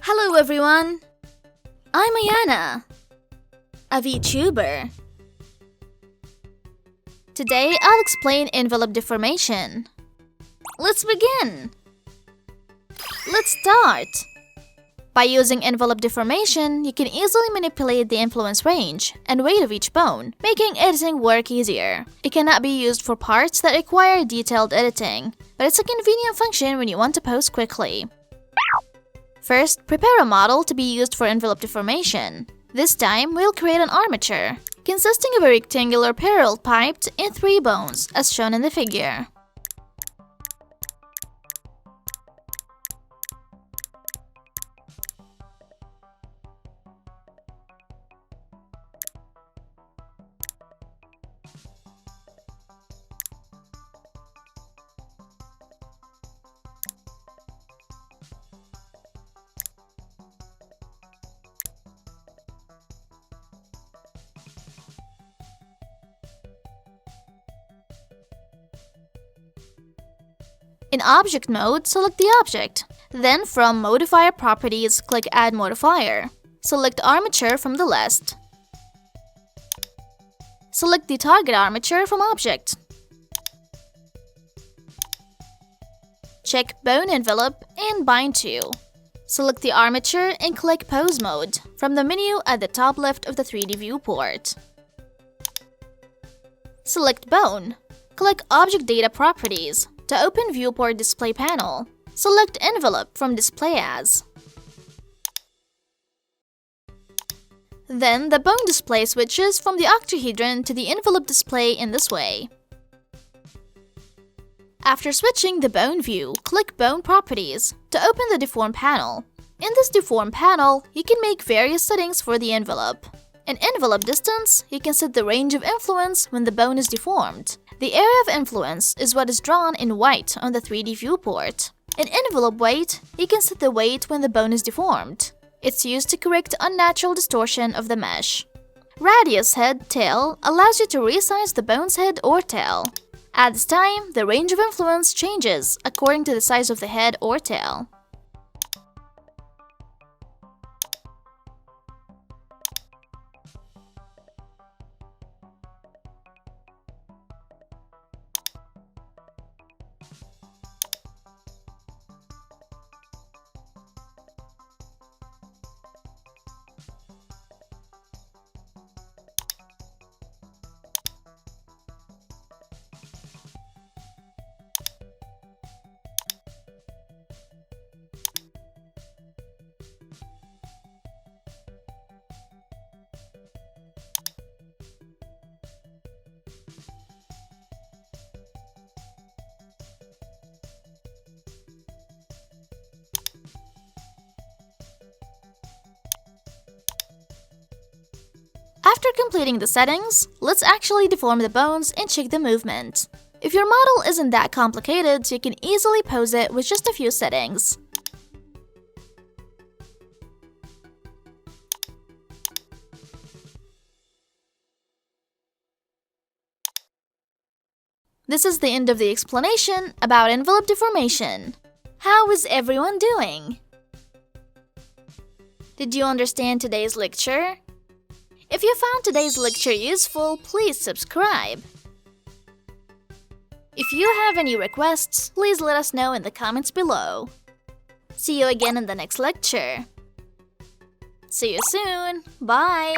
Hello everyone! I'm AYANA, a Vtuber. Today I'll explain envelope deformation. Let's begin! Let's start! By using envelope deformation, you can easily manipulate the influence range and weight of each bone, making editing work easier. It cannot be used for parts that require detailed editing, but it's a convenient function when you want to pose quickly. First, prepare a model to be used for envelope deformation. This time, we'll create an armature, consisting of a rectangular parallel piped in 3 bones, as shown in the figure. In Object mode, select the object. Then from Modifier Properties, click Add Modifier. Select Armature from the list. Select the target armature from Object. Check Bone Envelope and Bind To. Select the armature and click Pose Mode from the menu at the top left of the 3D viewport. Select Bone. Click Object Data Properties. To open Viewport Display panel, select Envelope from Display As. Then the bone display switches from the octahedron to the envelope display in this way. After switching the bone view, click Bone Properties to open the Deform panel. In this Deform panel, you can make various settings for the envelope. In Envelope Distance, you can set the range of influence when the bone is deformed. The area of influence is what is drawn in white on the 3D viewport. In Envelope Weight, you can set the weight when the bone is deformed. It's used to correct unnatural distortion of the mesh. Radius Head Tail allows you to resize the bone's head or tail. At this time, the range of influence changes according to the size of the head or tail. After completing the settings, let's actually deform the bones and check the movement. If your model isn't that complicated, you can easily pose it with just a few settings. This is the end of the explanation about envelope deformation. How is everyone doing? Did you understand today's lecture? If you found today's lecture useful, please subscribe. If you have any requests, please let us know in the comments below. See you again in the next lecture. See you soon. Bye!